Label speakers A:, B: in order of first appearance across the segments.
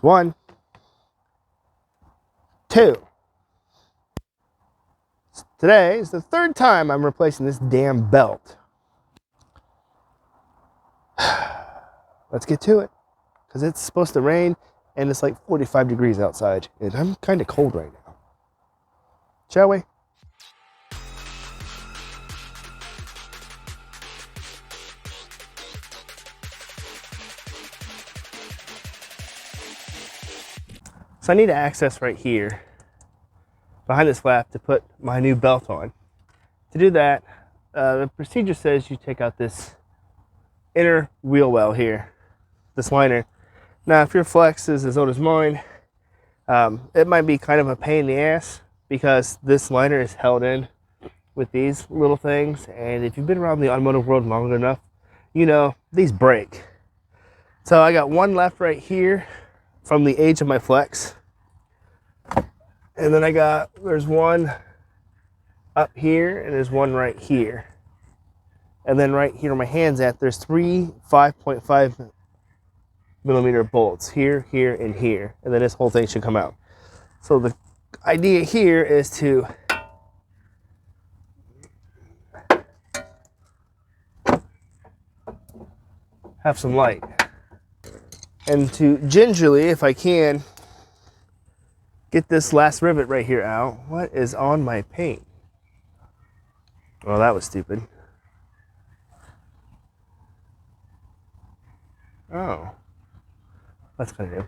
A: 1, 2. Today is the 3rd time I'm replacing this damn belt. Let's get to it, because it's supposed to rain and it's like 45 degrees outside and I'm kind of cold right now. Shall we? So I need to access right here behind this flap to put my new belt on. To do that, the procedure says you take out this inner wheel well here, this liner. Now, if your flex is as old as mine, it might be kind of a pain in the ass because this liner is held in with these little things. And if you've been around the automotive world long enough, you know these break. So I got one left right here from the age of my flex. And then there's one up here and there's one right here. And then right here where my hand's at, there's 3 5.5 millimeter bolts here, here, and here. And then this whole thing should come out. So the idea here is to have some light. And to gingerly, if I can, get this last rivet right here out. What is on my paint? Well, that was stupid. Oh, that's kind of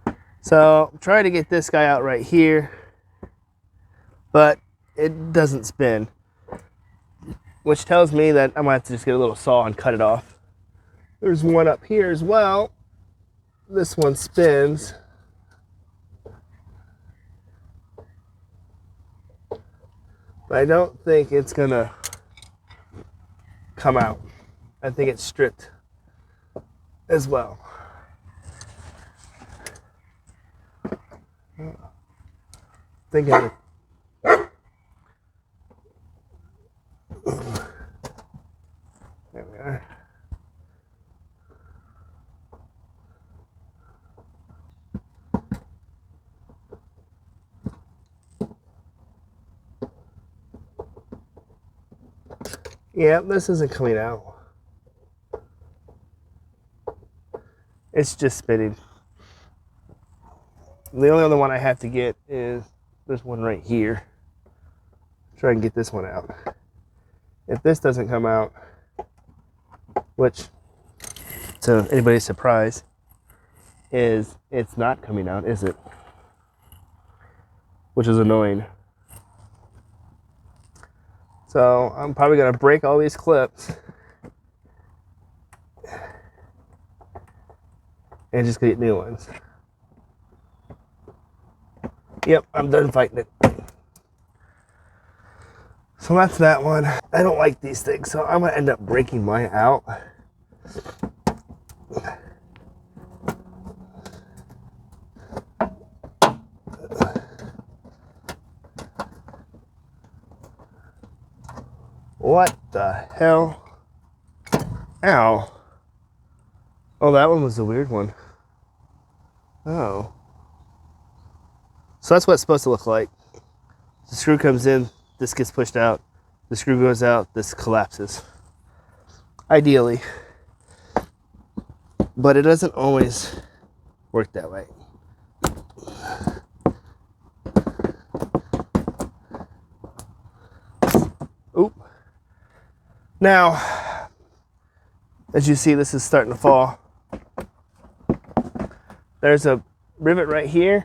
A: new. So try to get this guy out right here, but it doesn't spin, which tells me that I'm gonna have to just get a little saw and cut it off. There's one up here as well. This one spins. But I don't think it's gonna come out. I think it's stripped as well. There we are. Yeah, this isn't coming out. It's just spinning. The only other one I have to get is this one right here. Try and get this one out. If this doesn't come out, which to anybody's surprise is it's not coming out, is it? Which is annoying. So I'm probably gonna break all these clips and just get new ones. Yep, I'm done fighting it. So that's that one. I don't like these things, so I'm gonna end up breaking mine out. What the hell? Ow. Oh, that one was the weird one. Oh. So that's what it's supposed to look like. The screw comes in, this gets pushed out. The screw goes out, this collapses. Ideally. But it doesn't always work that way. Oop. Now, as you see, this is starting to fall. There's a rivet right here,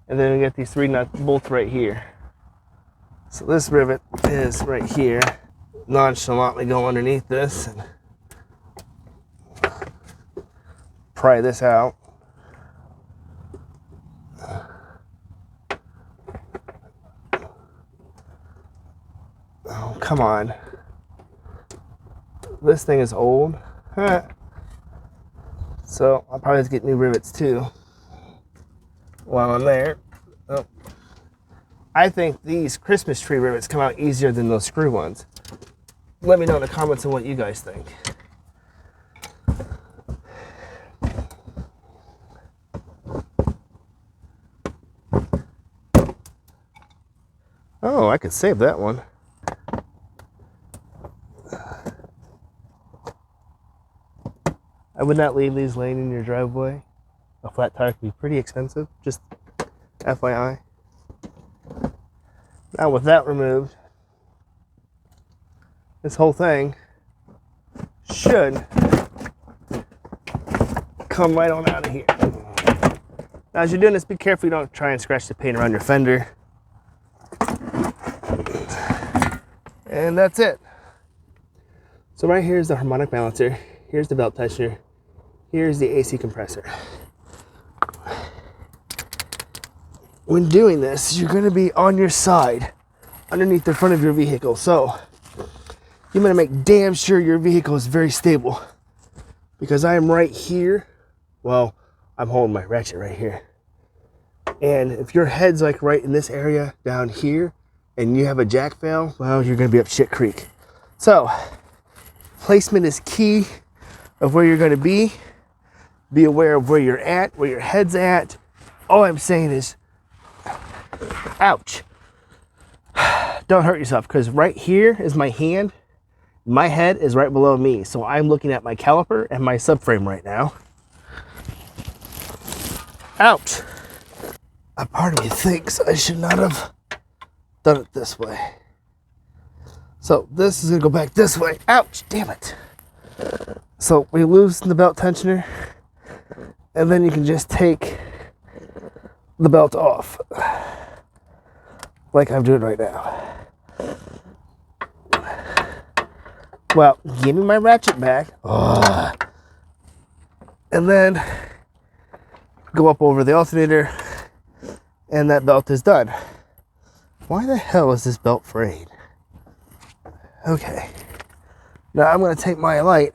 A: and then we get these 3 nut bolts right here. So this rivet is right here. Nonchalantly go underneath this and pry this out. Oh, come on. This thing is old. Huh. So I'll probably have to get new rivets too while I'm there. Oh. I think these Christmas tree rivets come out easier than those screw ones. Let me know in the comments on what you guys think. Oh, I could save that one. I would not leave these laying in your driveway. A flat tire can be pretty expensive, just FYI. Now with that removed, this whole thing should come right on out of here. Now as you're doing this, be careful you don't try and scratch the paint around your fender. And that's it. So right here is the harmonic balancer. Here's the belt tensioner. Here's the AC compressor. When doing this, you're going to be on your side, underneath the front of your vehicle. So you want to make damn sure your vehicle is very stable. Because I am right here. Well, I'm holding my ratchet right here. And if your head's like right in this area down here, and you have a jack fail, well, you're going to be up shit creek. So placement is key of where you're going to be. Be aware of where you're at, where your head's at. All I'm saying is, ouch. Don't hurt yourself, because right here is my hand. My head is right below me. So I'm looking at my caliper and my subframe right now. Ouch. A part of me thinks I should not have done it this way. So this is going to go back this way. Ouch, damn it. So we loosen the belt tensioner, and then you can just take the belt off, like I'm doing right now. Well, give me my ratchet back. Ugh. And then go up over the alternator, and that belt is done. Why the hell is this belt frayed? Okay. Now I'm going to take my light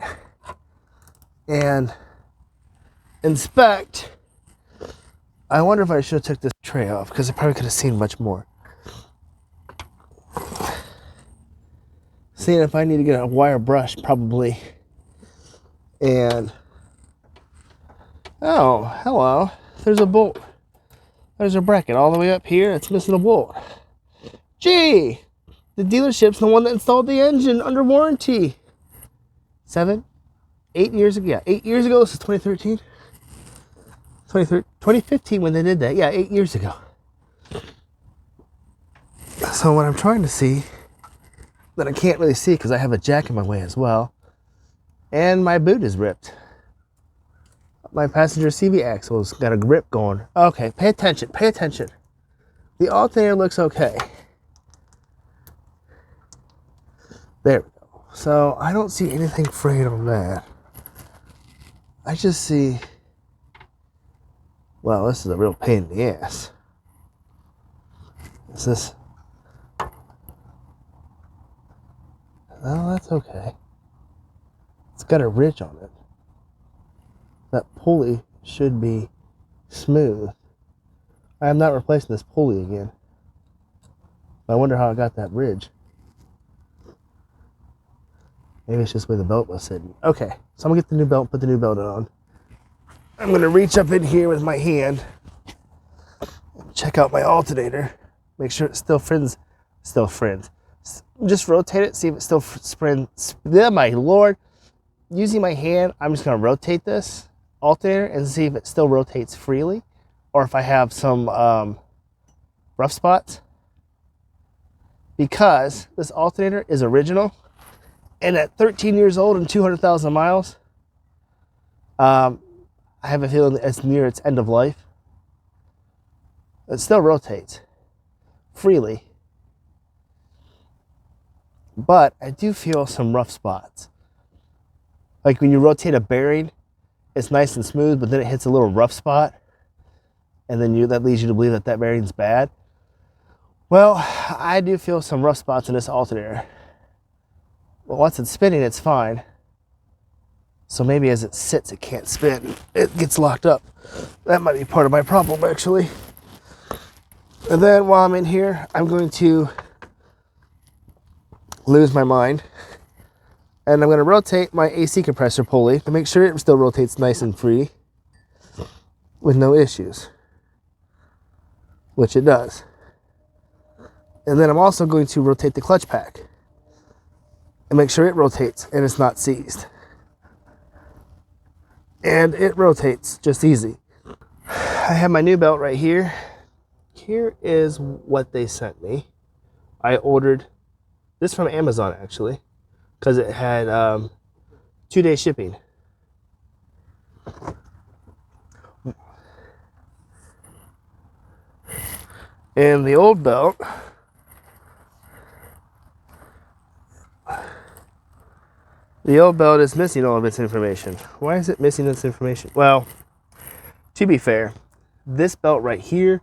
A: and inspect. I wonder if I should have took this tray off, because I probably could have seen much more. Seeing if I need to get a wire brush, probably. And oh, hello. There's a bolt. There's a bracket all the way up here. It's missing a bolt. Gee, the dealership's the one that installed the engine under warranty. 8 years ago. Yeah, 8 years ago. This is 2013. 2015 when they did that. Yeah, 8 years ago. So what I'm trying to see, that I can't really see because I have a jack in my way as well, and my boot is ripped. My passenger CV axle's got a grip going. Okay, pay attention, pay attention. The alternator looks okay. There we go. So I don't see anything frayed on that. I just see, well, this is a real pain in the ass. Is this? Oh, that's okay. It's got a ridge on it. That pulley should be smooth. I am not replacing this pulley again. I wonder how I got that ridge. Maybe it's just where the belt was sitting. Okay, so I'm gonna get the new belt, put the new belt on. I'm gonna reach up in here with my hand, check out my alternator, make sure it still friends. Just rotate it, see if it still springs. Yeah, my lord. Using my hand, I'm just gonna rotate this alternator and see if it still rotates freely, or if I have some rough spots. Because this alternator is original, and at 13 years old and 200,000 miles, I have a feeling that it's near its end of life. It still rotates freely, but I do feel some rough spots. Like when you rotate a bearing, it's nice and smooth, but then it hits a little rough spot, and then that leads you to believe that that bearing's bad. Well, I do feel some rough spots in this alternator. Well, once it's spinning, it's fine. So maybe as it sits, it can't spin. It gets locked up. That might be part of my problem, actually. And then while I'm in here, I'm going to lose my mind. And I'm going to rotate my AC compressor pulley to make sure it still rotates nice and free with no issues, which it does. And then I'm also going to rotate the clutch pack and make sure it rotates and it's not seized. And it rotates just easy. I have my new belt right here. Here is what they sent me. I ordered this from Amazon actually, because it had 2-day shipping. And the old belt, is missing all of its information. Why is it missing this information? Well, to be fair, this belt right here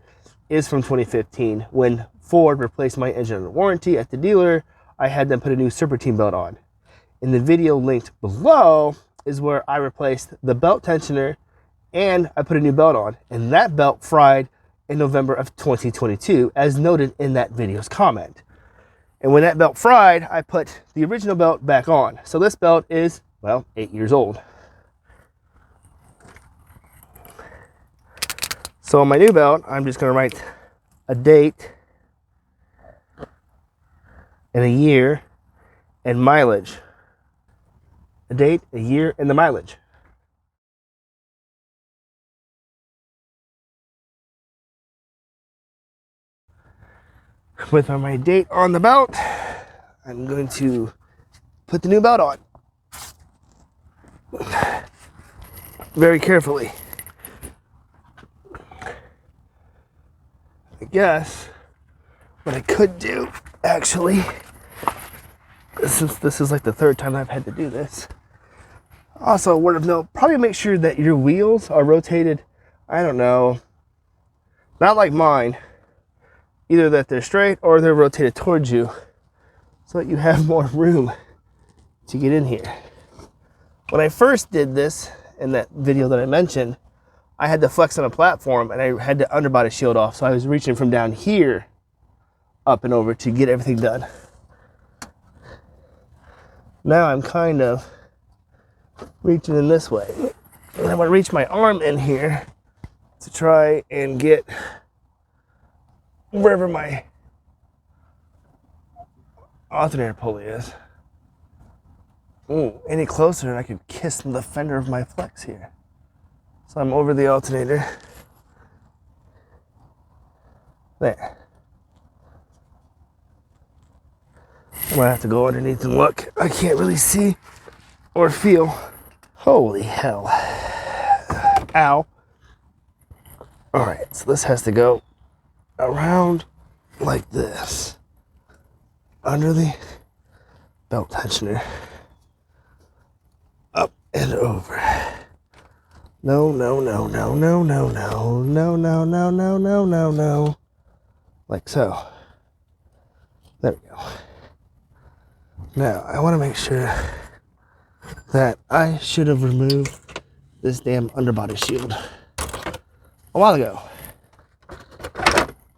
A: is from 2015. When Ford replaced my engine under warranty at the dealer, I had them put a new Serpentine belt on. In the video linked below is where I replaced the belt tensioner and I put a new belt on. And that belt fried in November of 2022, as noted in that video's comment. And when that belt fried, I put the original belt back on. So this belt is, well, 8 years old. So on my new belt, I'm just going to write a date and a year and mileage. A date, a year, and the mileage. With my date on the belt, I'm going to put the new belt on. Very carefully. I guess what I could do, actually, since this is like the third time I've had to do this. Also, a word of note, probably make sure that your wheels are rotated, I don't know, not like mine, either that they're straight or they're rotated towards you so that you have more room to get in here. When I first did this, in that video that I mentioned, I had to flex on a platform and I had the underbody shield off, so I was reaching from down here up and over to get everything done. Now I'm kind of reaching in this way. And I'm going to reach my arm in here to try and get wherever my alternator pulley is. Ooh, any closer and I could kiss the fender of my flex here. So I'm over the alternator. There. I'm gonna have to go underneath and look. I can't really see or feel. Holy hell. Ow. Alright, so this has to go around like this. Under the belt tensioner. Up and over. No, no, no, no, no, no, no, no, no, no, no, no, no, no. Like so. There we go. Now, I want to make sure that I should have removed this damn underbody shield a while ago.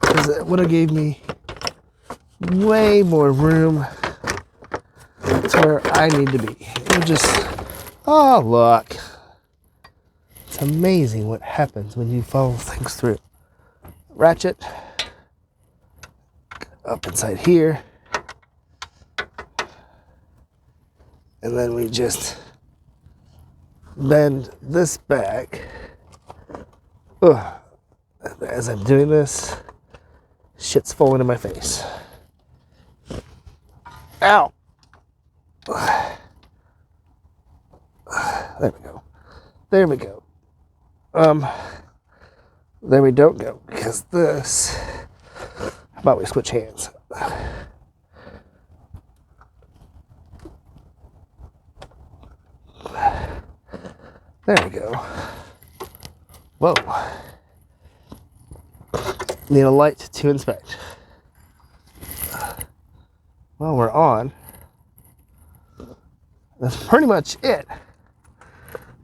A: Because it would have gave me way more room to where I need to be. It would just, oh look. It's amazing what happens when you follow things through. Ratchet. Up inside here. And then we just bend this back. Ugh. As I'm doing this, shit's falling in my face. Ow! There we go. There we go. There we don't go, because this, how about we switch hands? There we go. Whoa. Need a light to inspect. Well, we're on. That's pretty much it.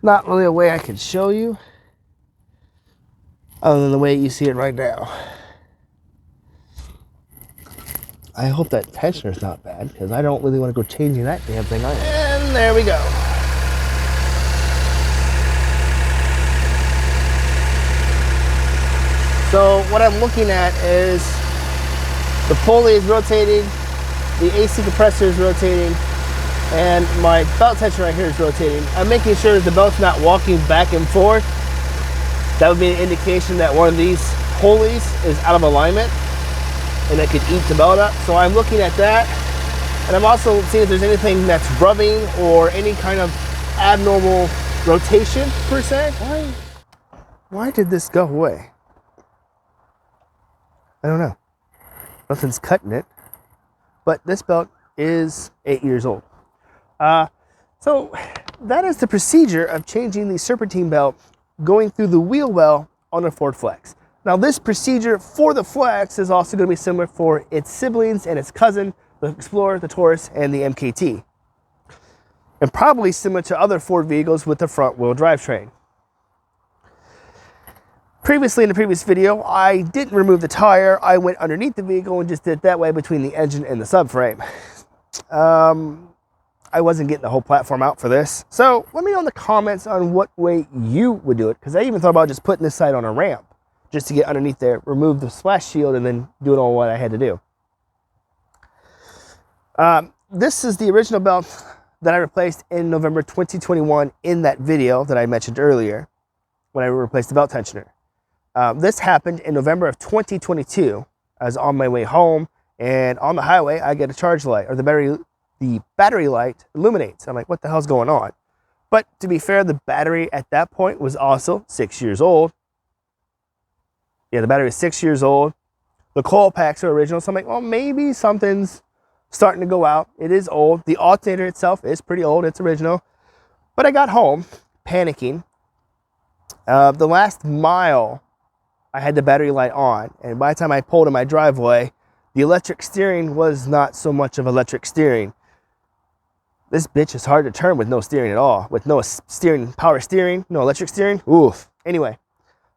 A: Not really a way I could show you, other than the way you see it right now. I hope that tensioner's not bad, because I don't really want to go changing that damn thing either. And there we go. So what I'm looking at is The pulley is rotating, the AC compressor is rotating, and my belt tension right here is rotating. I'm making sure that the belt's not walking back and forth. That would be an indication that one of these pulleys is out of alignment and it could eat the belt up. So I'm looking at that, and I'm also seeing if there's anything that's rubbing or any kind of abnormal rotation per se. Why did this go away? I don't know. Nothing's cutting it, but this belt is 8 years old. So that is the procedure of changing the serpentine belt going through the wheel well on a Ford Flex. Now this procedure for the Flex is also going to be similar for its siblings and its cousin, the Explorer, the Taurus, and the MKT. And probably similar to other Ford vehicles with the front wheel drivetrain. Previously in the previous video, I didn't remove the tire. I went underneath the vehicle and just did it that way between the engine and the subframe. I wasn't getting the whole platform out for this. So let me know in the comments on what way you would do it, because I even thought about just putting this side on a ramp just to get underneath there, remove the splash shield, and then doing all what I had to do. This is the original belt that I replaced in November 2021 in that video that I mentioned earlier when I replaced the belt tensioner. This happened in November of 2022. I was on my way home, and on the highway, I get a charge light, or the battery light illuminates. I'm like, what the hell's going on? But to be fair, the battery at that point was also 6 years old. Yeah, the battery was 6 years old. The coil packs are original, so I'm like, well, maybe something's starting to go out. It is old. The alternator itself is pretty old. It's original. But I got home panicking. The last mile, I had the battery light on, and by the time I pulled in my driveway, the electric steering was not so much of electric steering. This bitch is hard to turn with no steering at all, with no power steering, no electric steering. Oof. Anyway,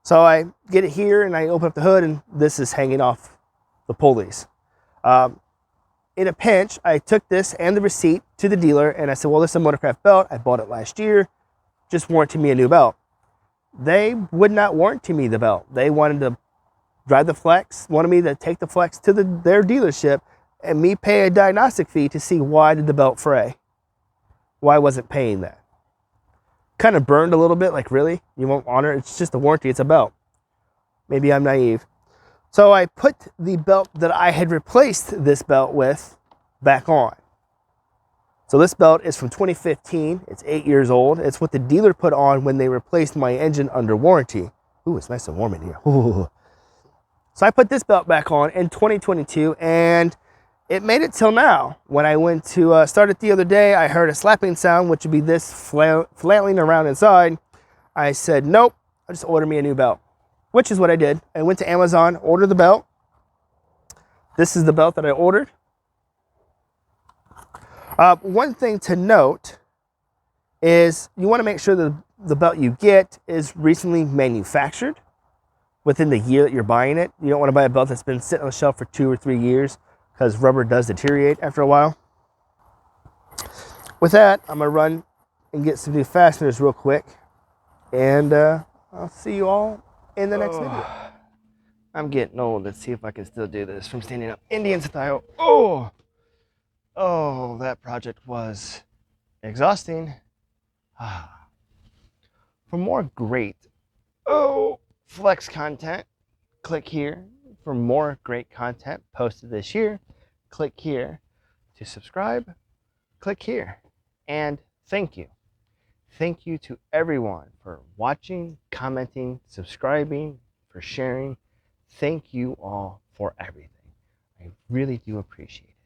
A: so I get it here and I open up the hood, and this is hanging off the pulleys. In a pinch, I took this and the receipt to the dealer, and I said, well, this is a Motorcraft belt. I bought it last year. Just warranty me a new belt. They would not warranty me the belt. They wanted to drive the Flex, wanted me to take the Flex to their dealership and me pay a diagnostic fee to see why did the belt fray. Why I wasn't paying that. Kind of burned a little bit, like, really? You won't honor it? It's just a warranty, it's a belt. Maybe I'm naive. So I put the belt that I had replaced this belt with back on. So this belt is from 2015. It's 8 years old. It's what the dealer put on when they replaced my engine under warranty. Ooh, it's nice and warm in here. Ooh. So I put this belt back on in 2022, and it made it till now. When I went to start it the other day, I heard a slapping sound, which would be this flailing around inside. I said, nope, I'll just order me a new belt, which is what I did. I went to Amazon, ordered the belt. This is the belt that I ordered. One thing to note is you want to make sure that the belt you get is recently manufactured within the year that you're buying it. You don't want to buy a belt that's been sitting on the shelf for 2 or 3 years, because rubber does deteriorate after a while. With that, I'm going to run and get some new fasteners real quick, and I'll see you all in the next video. I'm getting old. Let's see if I can still do this from standing up Indian style. Oh, that project was exhausting. For more great Flex content, click here. For more great content posted this year, click here. To subscribe, click here. And thank you. Thank you to everyone for watching, commenting, subscribing, for sharing. Thank you all for everything. I really do appreciate it.